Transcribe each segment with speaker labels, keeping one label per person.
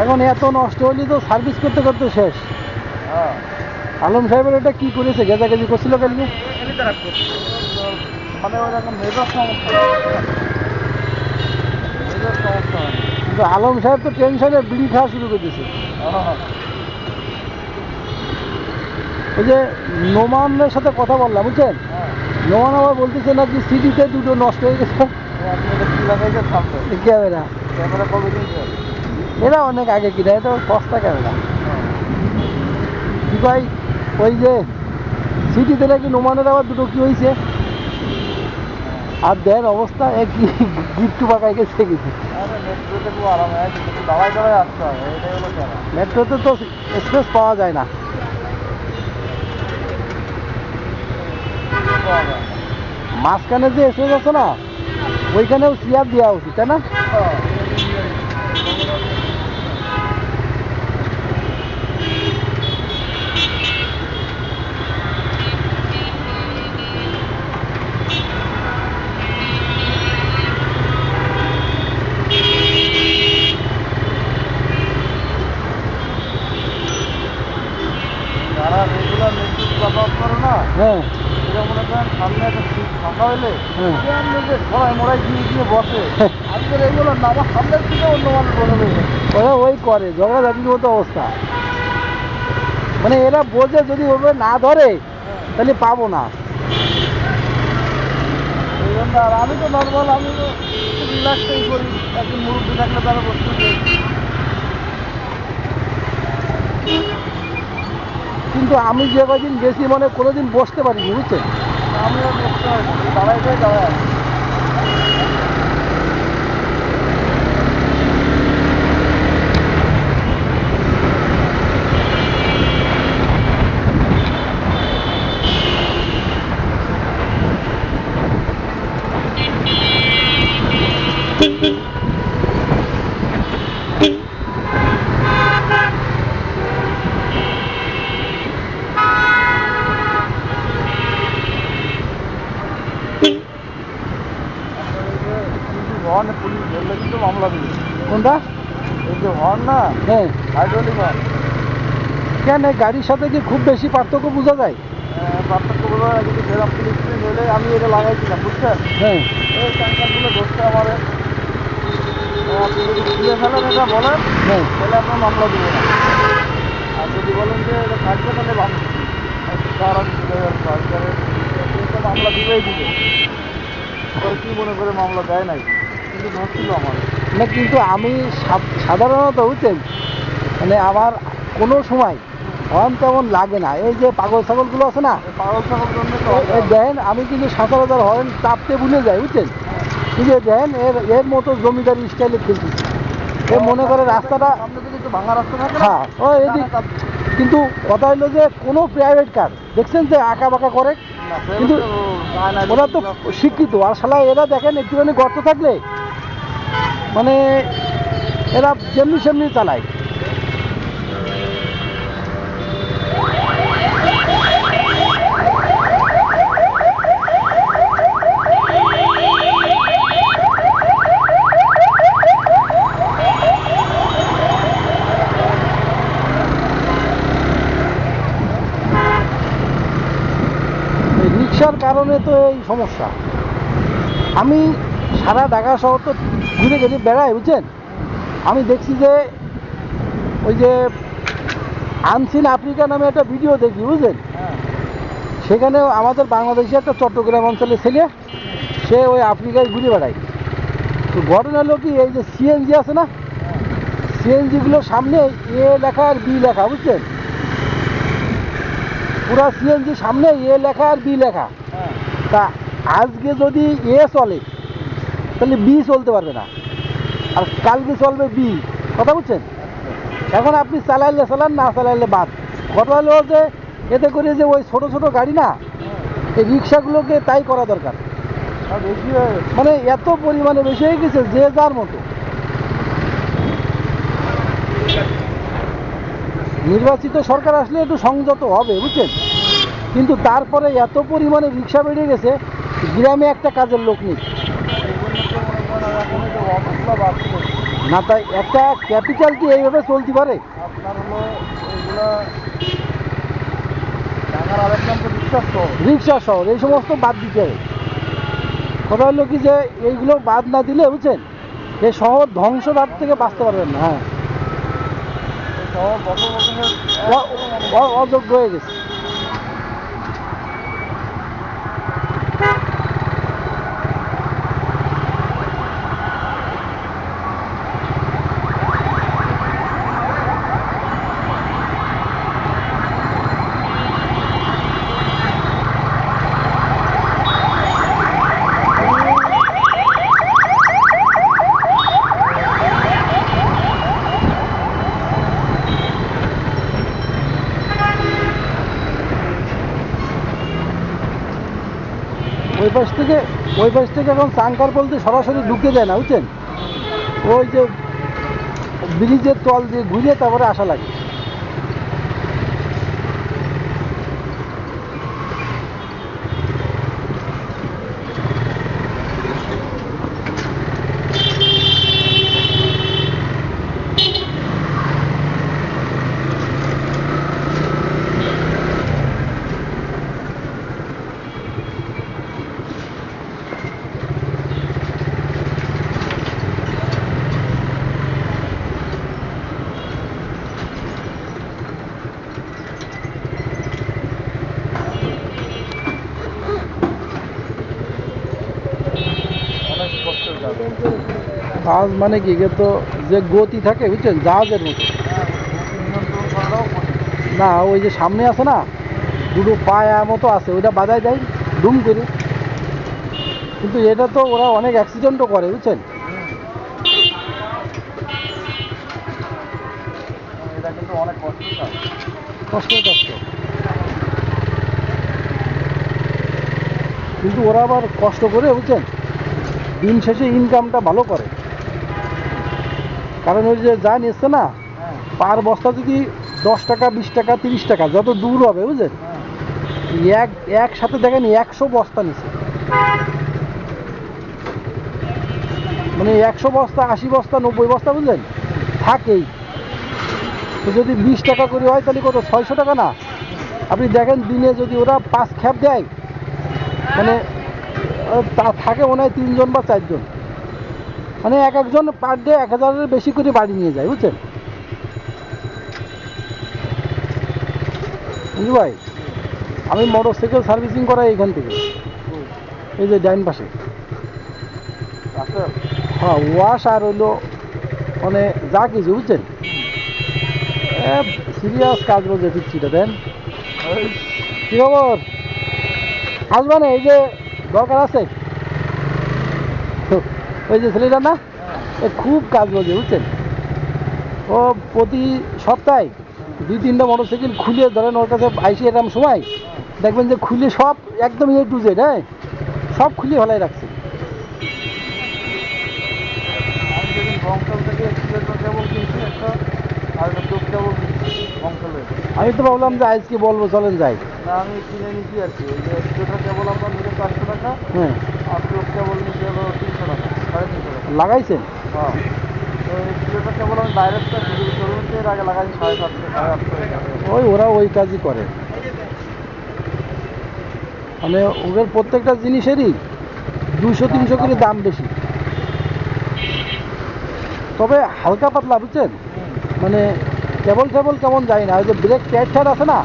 Speaker 1: এখন এত নষ্ট হলে তো সার্ভিস করতে করতে শেষ।
Speaker 2: হ্যাঁ
Speaker 1: আলম সাহেবের এটা কি করেছে, গেজাগেজি করছিল কালকে?
Speaker 2: মানে ওরকম মেজর সমস্যা মেজর সমস্যা হয় না।
Speaker 1: কিন্তু আলম সাহেব তো টেনশনে বিড়ি খাওয়া শুরু করে দিয়েছে। ওই যে নোমানের সাথে কথা বললাম, বুঝছেন?
Speaker 2: হ্যাঁ
Speaker 1: নোমান আবার বলতেছে নাকি সিটিতে দুটো নষ্ট হয়ে গেছে
Speaker 2: আপনি এটা কি লাগাইছে সামনে
Speaker 1: ক্যামেরা।
Speaker 2: ক্যামেরা কবে কিনছে?
Speaker 1: এরা অনেক আগে কিনা, এটা সস্তা ক্যামেরা। কি ভাই, ওই যে সিটিতে নাকি নোমানের আবার দুটো কি হয়েছে, আর দেন অবস্থা এক গিফট পাকাই গেছে কিছু।
Speaker 2: আরে মেট্রোতে খুব আরাম হয়, কিন্তু দাঁড়ায় দাঁড়ায় আসতে হয়, এটাই হলো কেন।
Speaker 1: মেট্রোতে তো স্পেস পাওয়া যায় না। মাঝখানে যে স্পেস আছে না, ওইখানেও চেয়ার দেওয়া উচিত, তাই না?
Speaker 2: যারা রেগুলার মেট্রো যাতায়াত করে না,
Speaker 1: হ্যাঁ
Speaker 2: এটা মনে করেন সামনে একটা সিট ফাঁকা হইলে
Speaker 1: হ্যাঁ।
Speaker 2: সবাই মোড়ায় গিয়ে গিয়ে বসে। আজকে রেগুলার না, আমার সামনের দিকে অন্য মানুষ বসে রয়েছে।
Speaker 1: ওরা ওই করে ঝগড়াঝাটির মতো অবস্থা। মানে এরা বোঝে যদি ওভাবে না ধরে তাহলে পাবো না।
Speaker 2: এই জন্য আর আমি তো নর্মাল, আমি তো রিল্যাক্সই করি, একজন মুরব্বী থাকলে তারা বসতে দিই।
Speaker 1: কিন্তু আমি যে কদিন গেছি মানে কোনোদিন বসতে পারিনি, বুঝছেন?
Speaker 2: আমি আর বসতে হয় না, দাঁড়াই যাই দাঁড়ায়। হর্ন পুলিশ ধরলে কিন্তু মামলা দিবে।
Speaker 1: কোনটা?
Speaker 2: এই যে হর্ন না,
Speaker 1: হ্যাঁ।
Speaker 2: হাইড্রোলিক হর্ন,
Speaker 1: কেন এই গাড়ির সাথে কি খুব বেশি পার্থক্য বোঝা যায়?
Speaker 2: পার্থক্য বোঝা যায়, কিন্তু সেরকম পুলিশ নইলে আমি এটা লাগাইছিলাম, বুঝছেন?
Speaker 1: হ্যাঁ
Speaker 2: এই ট্যাঙ্কারগুলো ধরতে আমার আপনি যদি খুলে ফেলেন এটা বলেন,
Speaker 1: হ্যাঁ।
Speaker 2: তাহলে আপনার মামলা দেবো না। আর যদি বলেন যে এটা থাকবে তাহলে তার আমি তুলে ফেলবো, এটা মামলা দিবেই দিবে। পরে কী মনে করে মামলা দেয় নাই, কিন্তু ধরছিল আমার।
Speaker 1: না কিন্তু আমি সাধারণত, বুঝছেন, মানে আমার কোনো সময় হর্ন তেমন লাগে না। এই যে পাগল ছাগলগুলো আছে না,
Speaker 2: পাগল ছাগল জন্য তো
Speaker 1: দেখেন আমি কিন্তু সচরাচর হর্ন চাপতে ভুলে যাই, বুঝছেন? কিন্তু দেখেন এর মতো জমিদারি স্টাইলে খেলতেছি। এ মনে করে রাস্তাটা
Speaker 2: সামনে থেকে একটু ভাঙা রাস্তা থাকে না,
Speaker 1: হ্যাঁ ও এদিক। কিন্তু কথা হলো যে কোনো প্রাইভেট কার দেখছেন যে আঁকা বাঁকা করে, কিন্তু ওরা তো শিক্ষিত। আর শালা এরা দেখেন একটুখানি গর্ত থাকলে মানে এরা যেমনি সেমনি চালায়। রিক্সার কারণে তো এই সমস্যা। আমি সারা ঢাকা শহর তো ঘুরে ঘুরে বেড়াই, বুঝছেন? আমি দেখছি যে ওই যে আনসিন আফ্রিকা নামে একটা ভিডিও দেখি, বুঝলেন? সেখানে আমাদের বাংলাদেশে একটা চট্টগ্রাম অঞ্চলের ছেলে, সে ওই আফ্রিকায় ঘুরে বেড়ায়। তো ঘটনা হলো কি, এই যে সিএনজি আছে না, সিএনজিগুলোর সামনে এ লেখা আর বি লেখা, বুঝছেন? পুরা সিএনজি সামনে এ লেখা আর বি লেখা। তা আজকে যদি এ চলে তাহলে বি চলতে পারবে না, আর কালকে চলবে বি। কথা বুঝছেন? এখন আপনি চালাইলে চালান, না চালাইলে বাদ। কথা হলো যে এতে করে যে ওই ছোট ছোট গাড়ি না, এই রিক্সাগুলোকে তাই করা দরকার।
Speaker 2: বেশি হয়ে গেছে,
Speaker 1: মানে এত পরিমাণে বেশি হয়ে গেছে যে যার মতো। নির্বাচিত সরকার আসলে একটু সংযত হবে, বুঝছেন? কিন্তু তারপরে এত পরিমাণে রিক্সা বেড়ে গেছে, গ্রামে একটা কাজের লোক নেই।
Speaker 2: এই জন্য তো মনে করেন এখন এই যে অবস্থা বাড়ছে।
Speaker 1: না, তাই একটা ক্যাপিটাল কি এইভাবে চলতে পারে?
Speaker 2: আপনার হলো ওইগুলা ঢাকার আরেক নাম তো রিক্সা শহর।
Speaker 1: রিক্সা শহর এই সমস্ত বাদ দিতে হবে। কথা হলো কি যে এইগুলো বাদ না দিলে বুঝছেন এই শহর ধ্বংসের হাত থেকে বাঁচতে পারবেন না। হ্যাঁ,
Speaker 2: এই শহর বছর বছরের
Speaker 1: অযোগ্য হয়ে গেছে। ওই পাশ থেকে এখন চাঙ্কার বলতে সরাসরি ঢুকে যায় না বুঝছেন, ওই যে ব্রিজের তল দিয়ে ঘুরে তারপরে আসা লাগে।
Speaker 2: অনেক কষ্টের কাজ।
Speaker 1: কাজ মানে কি একে তো যে গতি থাকে বুঝছেন জাহাজের মতো।
Speaker 2: হ্যাঁ, গতি নিয়ন্ত্রণ করাটাও কঠিন।
Speaker 1: না, ওই যে সামনে আছে না দুটো পায়া মতো আছে ওইটা বাজায় দেয় দুম করে, কিন্তু এটা তো ওরা অনেক অ্যাক্সিডেন্টও করে বুঝছেন।
Speaker 2: এটা কিন্তু অনেক কষ্টের কাজ।
Speaker 1: কষ্ট, কিন্তু ওরা আবার কষ্ট করে বুঝছেন দিন শেষে ইনকামটা ভালো করে। কারণ ওই যে যা নিচ্ছে না
Speaker 2: হ্যাঁ,
Speaker 1: পার বস্তা যদি 10 টাকা 20 টাকা 30 টাকা যত দূর হবে বুঝলেন,
Speaker 2: হ্যাঁ।
Speaker 1: একসাথে দেখেন 100 বস্তা নিচ্ছে, মানে 100 বস্তা 80 বস্তা 90 বস্তা বুঝলেন থাকেই। তো যদি 20 টাকা করে হয় তাহলে কত 600 টাকা না? আপনি দেখেন দিনে যদি ওরা 5 খ্যাপ দেয় মানে তা থাকে মনে হয় 3 জন বা 4 জন, মানে এক একজন পার ডে 1000-এর বেশি করে বাড়ি নিয়ে যায় বুঝছেন। বুঝলি ভাই, আমি মোটর সাইকেল সার্ভিসিং করাই এখান থেকে, এই যে ডাইন পাশে।
Speaker 2: আছে?
Speaker 1: হ্যাঁ, ওয়াশ আর হইলো মানে যা কিছু বুঝছেন সিরিয়াস কাজ বলছে দিচ্ছিটা দেন।
Speaker 2: এই
Speaker 1: কি খবর? আসবা না, এই যে দরকার আছে ওই যে ছেলেটা না
Speaker 2: হ্যাঁ,
Speaker 1: এ খুব কাজ বলছে বুঝছেন। ও প্রতি সপ্তাহে 2-3টা মোটর সাইকেল খুলে ধরেন ওর কাছে আইসি এরকম সময় দেখবেন যে খুলে সব একদম A to Z, হ্যাঁ সব খুলে ফেলাই রাখছে।
Speaker 2: আমি যেদিন বংশাল থেকে এক্সপ্রেসের কেবল কিনছি একটা, আর একটা চোখ কেবল কিনছি বংশালের।
Speaker 1: আমি তো ভাবলাম যে আজকে বলবো চলেন যাই।
Speaker 2: না, আমি কিনে নিচ্ছি আর কি। ওই যে এক্সপ্রেসের কেবল আপনার নিচে 400 টাকা,
Speaker 1: হ্যাঁ,
Speaker 2: আর চোখ কেবল নিচে হলো 300 টাকা, 350 টাকা।
Speaker 1: লাগাইছেন?
Speaker 2: হ্যাঁ, তো এক্সপ্রেসের কেবল আমি ডাইরেক্টটা শোরুম থেকে এর আগে লাগাইছি 750, 850
Speaker 1: ওই ওরা ওই কাজই করে, মানে ওদের প্রত্যেকটা জিনিসেরই 200-300 করে দাম বেশি, তবে হালকা পাতলা বুঝছেন, মানে কেবল কেমন যায় না। ওই যে ব্রেক প্যাড আছে না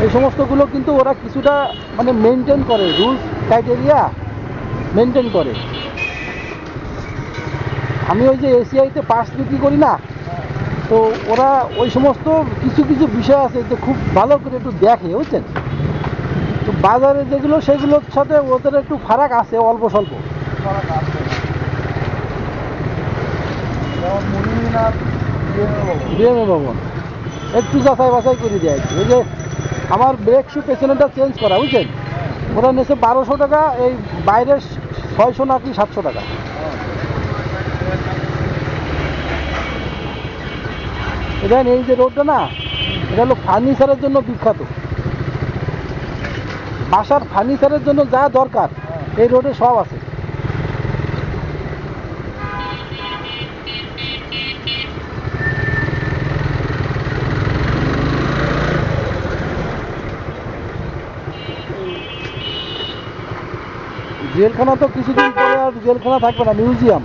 Speaker 1: এই সমস্তগুলো কিন্তু ওরা কিছুটা মানে মেনটেন করে, রুলস ক্রাইটেরিয়া মেনটেন করে। আমি ওই যে এসিআইতে পার্টস বিক্রি করি না, তো ওরা ওই সমস্ত কিছু বিষয় আছে যে খুব ভালো করে একটু দেখে বুঝছেন। তো বাজারে যেগুলো সেগুলোর সাথে ওদের একটু ফারাক আছে অল্প স্বল্প।
Speaker 2: ফারাক আছে। যেমন মুনিনাথ
Speaker 1: বিএমএ ভবন একটু যাচাই বাছাই করে দেয়। ওই যে আমার ব্রেক শু পেছনেটা চেঞ্জ করা বুঝছেন, ওরা নিয়েছে 1200 টাকা, এই বাইরের 600 নাকি 700 টাকা। এটা এই যে রোডটা না এটা হলো ফার্নিচারের জন্য বিখ্যাত, বাসার ফার্নিচারের জন্য যা দরকার এই রোডে সব আছে। জেলখানা তো কিছুদিন পরে আর জেলখানা থাকবে না, মিউজিয়াম।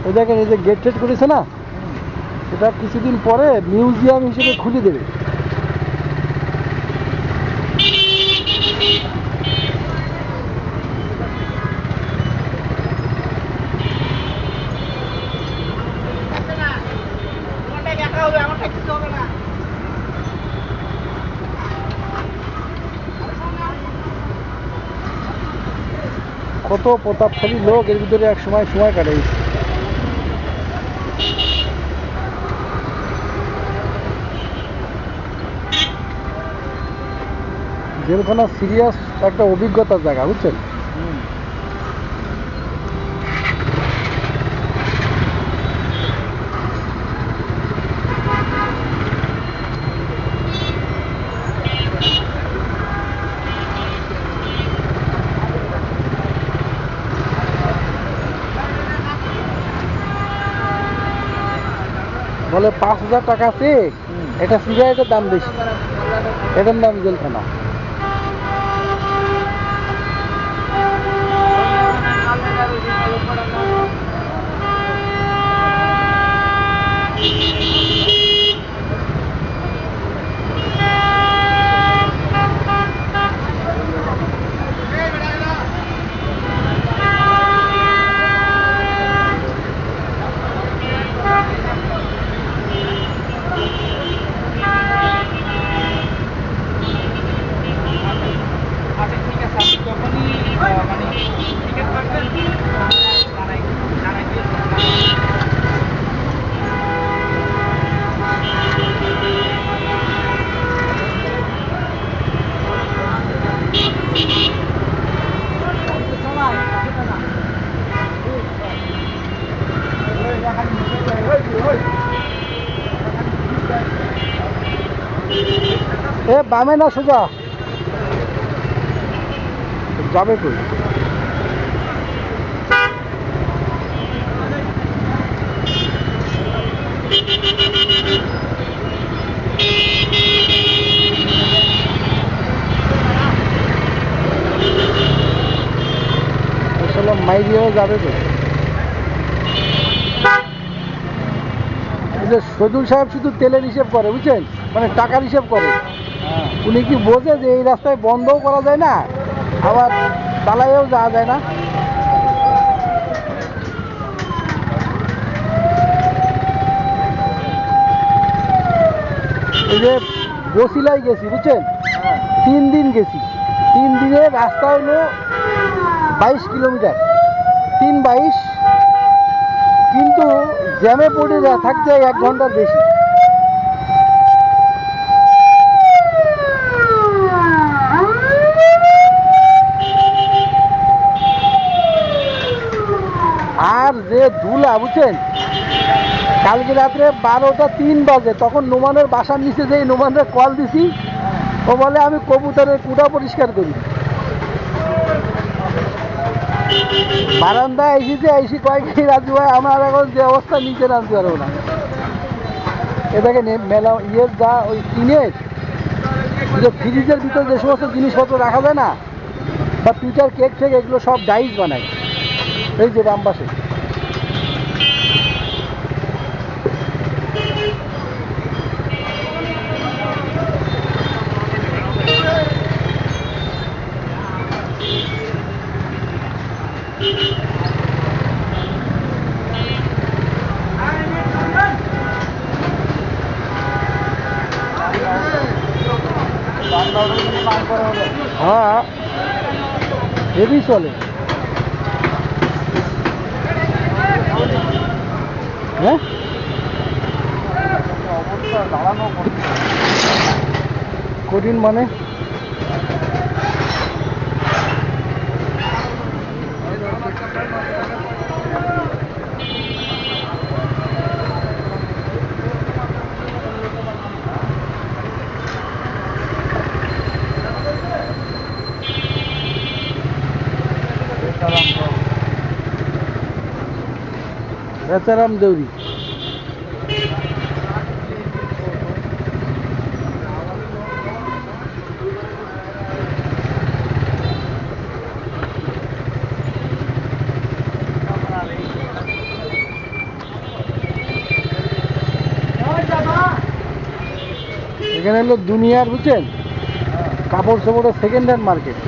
Speaker 1: ওই দেখেন এই যে গেট টেট করেছে না, এটা কিছুদিন পরে মিউজিয়াম হিসেবে খুলে দেবে। কত প্রতাপশালী লোক এর ভিতরে এক সময় সময় কাটাইছে। জেলখানা সিরিয়াস একটা অভিজ্ঞতার জায়গা, বুঝছেন? বলে 5,000 টাকা আছে, এটা সিগারেটের দাম বেশি, এটার নাম জেলখানা। এ বামে না সোজা যাবে কই? মাইরিয়া যাবে কই? এই যে শহীদুল সাহেব শুধু তেলের হিসেব করে, বুঝছেন, মানে টাকার হিসেব করে। উনি কি বোঝে যে এই রাস্তায় বন্ধও করা যায় না, আবার চালাইয়েও যাওয়া যায় না? এই যে বসিলাই গেছি, বুঝছেন, 3 দিন গেছি, 3 দিনে রাস্তা হলো 22 কিলোমিটার, 3-22, কিন্তু জ্যামে পড়ে থাকতে 1 ঘন্টার বেশি। আর যে ধুলা, বুঝছেন, কালকে রাত্রে 12:03 বাজে, তখন নোমানের বাসার নিচে যেই নোমানের কল দিছি, ও বলে আমি কবুতরের কুটা পরিষ্কার করি। বারান্দায় এসেছি কয়েকদিন রাজু ভাই, আমার এখন যে অবস্থা নিচে নামতে পারবো না। এটাকে মেলা ইয়ের যা ওই টিনের যে ফ্রিজের ভিতরে যে সমস্ত জিনিসপত্র রাখা যায় না, বা পিঠার কেক ঠেক, এগুলো সব ডাইস বানায় এই যে বাম পাশে। হ্যাঁ, হেভি চলে। হ্যাঁ,
Speaker 2: অবস্থা দাঁড়ানো
Speaker 1: কঠিন মানে
Speaker 2: সালাম
Speaker 1: বেচারাম দেউরি। এখানে হলো দুনিয়ার, বুঝছেন, কাপড় চোপড়ের সেকেন্ড হ্যান্ড মার্কেট।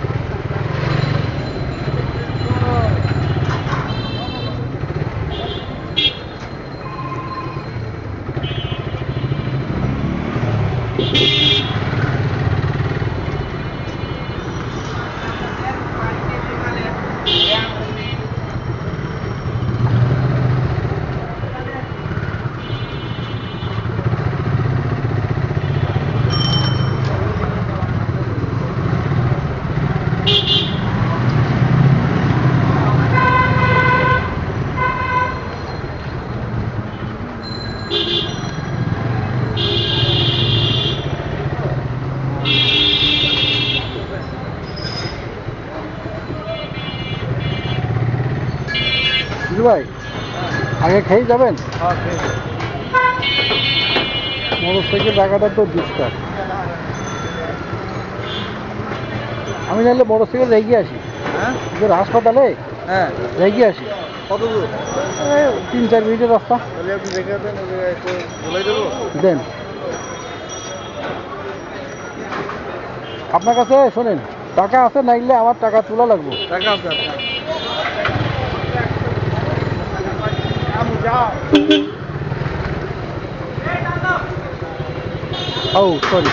Speaker 1: বুঝলি ভাই, আগে খেয়ে যাবেন।
Speaker 2: হ্যাঁ ঠিক আছে।
Speaker 1: মোটর সাইকেল রাখাটা তো ডিস্টার্ব। আমি জানলে মোটর সাইকেল রেখে আসি,
Speaker 2: হ্যাঁ
Speaker 1: তোর হাসপাতালে
Speaker 2: হ্যাঁ,
Speaker 1: রেখে আসি।
Speaker 2: কত দূর?
Speaker 1: 3-4 মিনিটের রাস্তা।
Speaker 2: তাহলে আপনি রেখে দেন, ওই জায়গায় একটু বলাই দেবো।
Speaker 1: দেন। আপনার কাছে শোনেন, টাকা আছে, নাইলে আমার টাকা তোলা লাগবে।
Speaker 2: টাকা আছে আপনার? আমু যাও।
Speaker 1: ও সরি।